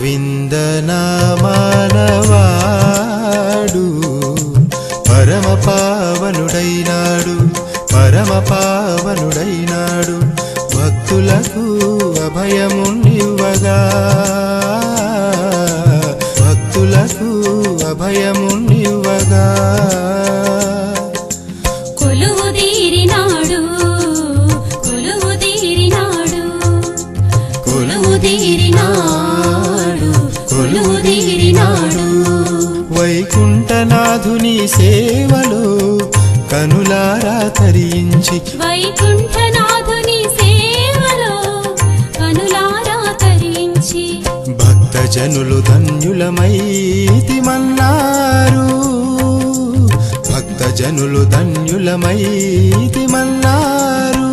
గోవిందనామాలవాడు పరమ పావనుడైనాడు, పరమ పావనుడైనాడు. భక్తులకు అభయమునివ్వగా, భక్తులకు అభయమునివ్వగా కొలువు తీరినాడు, కొలువు తీరినాడు, కొలువు తీరినాడు, కొలువు తీరినాడు. వైకుంఠనాథుని సేవలో కనులారా తరించి, వైకుంఠనాథుని సేవలో కనులారా తరించి భక్తజనులు ధన్యులమైతిమన్నారు, భక్తజనులు ధన్యులమైతిమన్నారు.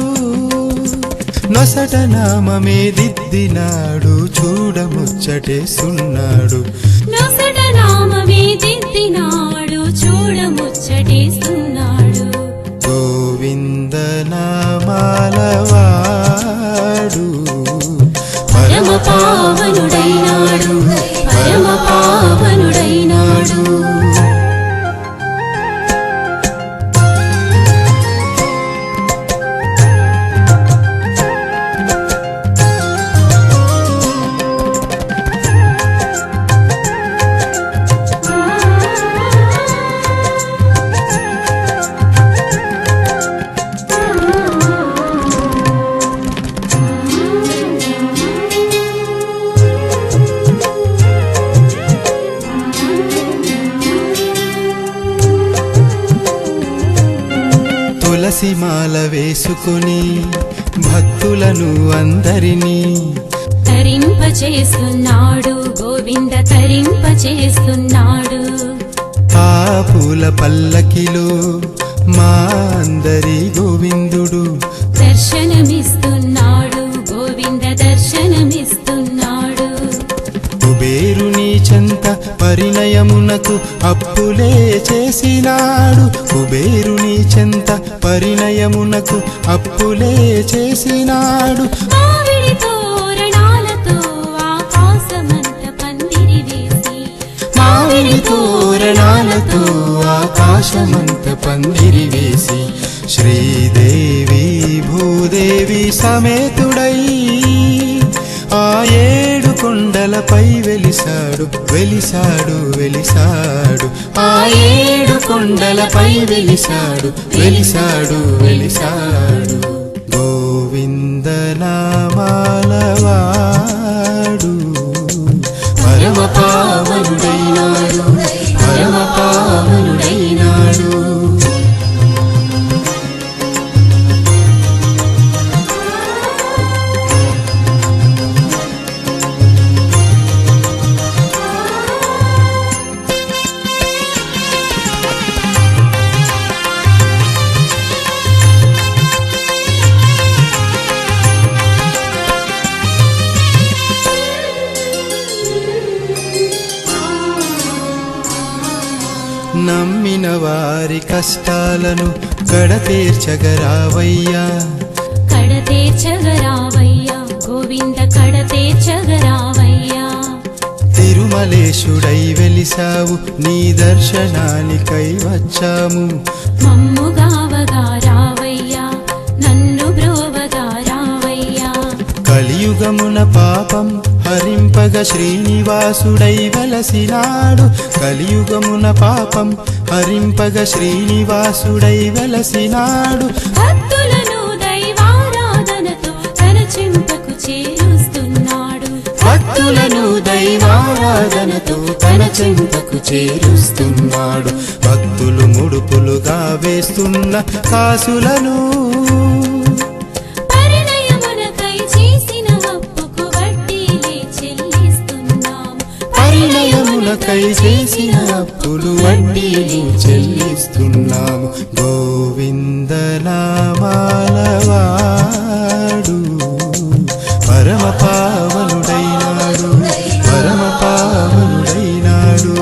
నొసట నామమే దిద్దినాడు, చూడముచ్చటేస్తున్నాడు. నొసట నామమే దిద్దినాడు, చూడముచ్చటేస్తున్నాడు. గోవిందనామాలవాడు పరమ పావనుడైనాడు, పరమ పావనుడైనాడు. తులసిమాల వేసుకొని భక్తులను అందరినీ తరింపచేస్తున్నాడు, గోవింద తరింపచేస్తున్నాడు. ఆ పూల పల్లకిలో మా అందరి గోవిందుడు దర్శనమిస్తున్నాడు, గోవింద దర్శనమిస్తున్నాడు. కుబేరుని చెంత పరిణయమునకు అప్పులే చేసినాడు, కుబేరుని చెంత పరిణయమునకు అప్పులే చేసినాడు. మామిడి తోరణాలతో ఆకాశమంత పందిరి వేసి, మామిడి తోరణాలతో ఆకాశమంత పందిరి వేసి, శ్రీదేవి భూదేవి సమేతుడై ఆ 7 కొండలపై వెలిసాడు, వెలిసాడు, వెలిసాడు. ఆ 7 కొండలపై వెలిసాడు, వెలిసాడు, వెలిసాడు. గోవిందనామాలవాడు పరమ పావనుడైనాడు, పరమ పావనుడైనాడు. నమ్మిన వారి కష్టాలను కడతీర్చగరావయ్యా, కడతీర్చగరావయ్యా, గోవింద కడతీర్చగరావయ్యా. తిరుమలేశుడై వెలిసావు, నీ దర్శనానికై వచ్చాము. మమ్ముగావగా రావయ్యా, నన్ను బ్రోవగా రావయ్యా. కలియుగమున పాపం హరింపగ శ్రీనివాసుడై వెలసినాడు, కలియుగమున పాపం హరింపగ శ్రీనివాసుడై వెలసినాడు. భక్తులను దైవారాధనతో తన చెంతకు చేరుస్తున్నాడు, భక్తులను దైవారాధనతో తన చెంతకు చేరుస్తున్నాడు. భక్తులు ముడుపులుగా వేస్తున్న కాసులను పరిణయమునకై చేసిన అప్పుకు వడ్డీలే చెల్లిస్తున్నాం, పరిణయమునకై చేసిన అప్పులు వడ్డీలు చెల్లిస్తున్నాము. గోవిందనామాలవాడు పరమ పావనుడైనాడు, పరమ పావనుడైనాడు.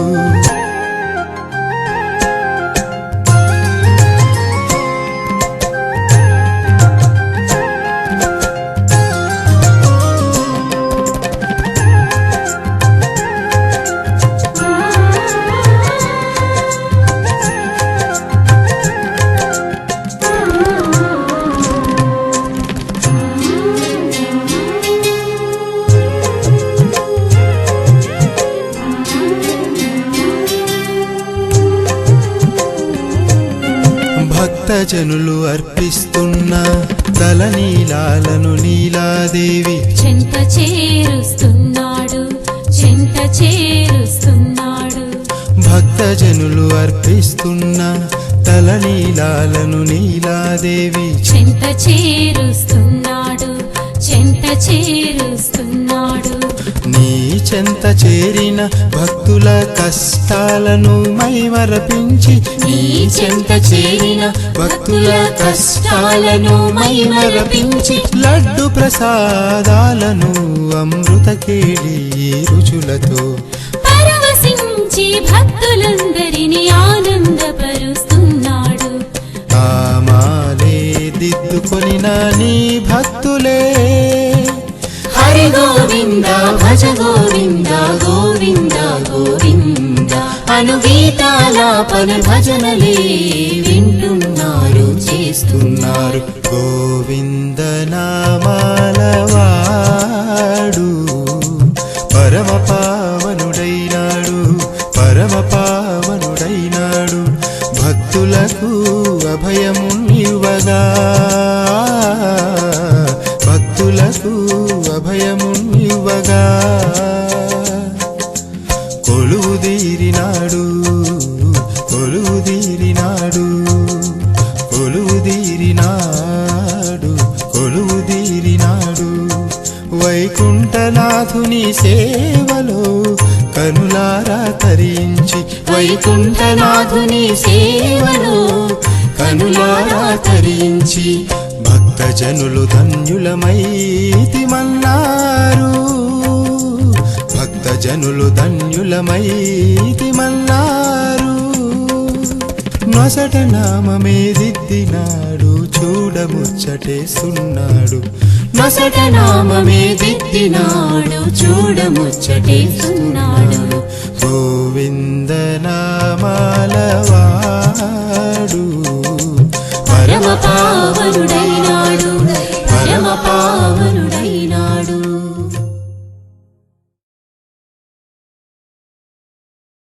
భక్తజనులు అర్పిస్తున్న తలనీలాలను నీలాదేవి చెంత చేరుస్తున్నాడు చెంత చేరుస్తున్నాడు భక్తజనులు అర్పిస్తున్న తలనీలాలను నీలాదేవి చెంత చేరుస్తున్నాడు చెంత చేరుస్తున్నాడు నీ చెంత చేరిన భక్తుల కష్టాలను మైమరపించి నీ చెంత చేరిన భక్తుల కష్టాలను మైమరపించి లడ్డు ప్రసాదాలను అమృత కేళి రుచులతో పరవశించి భక్తులందరినీ ఆనందపరుస్తున్నాడు నామాలే దిద్దుకొనిన నీ భక్తులే హరి గోవింద భజ గోవింద గోవింద గోవింద అను గీతాలాపన భజనలే వింటున్నారు చేస్తున్నారు గోవింద నామాలవాడు పరమ పావనుడైనాడు పరమ పావనుడైనాడు భక్తులకు అభయమునివ్వగా భక్తులకు అభయమునివ్వగా కొలువుదీరినాడు కొలువుదీరినాడు కొలువుదీరినాడు కొలువుదీరినాడు వైకుంఠనాథుని సేవలో కనులారా తరించి వైకుంఠనాథుని సేవలో కనులారా తరించి భక్తజనులు ధన్యులమైతిమన్నారు భక్తజనులు ధన్యులమైతిమన్నారు నొసట నామమే దిద్దినాడు చూడముచ్చటేస్తున్నాడు నొసట నామమే దిద్దినాడు చూడముచ్చటేస్తున్నాడు గోవింద నామాలవాడు పరమ పావనుడైనాడు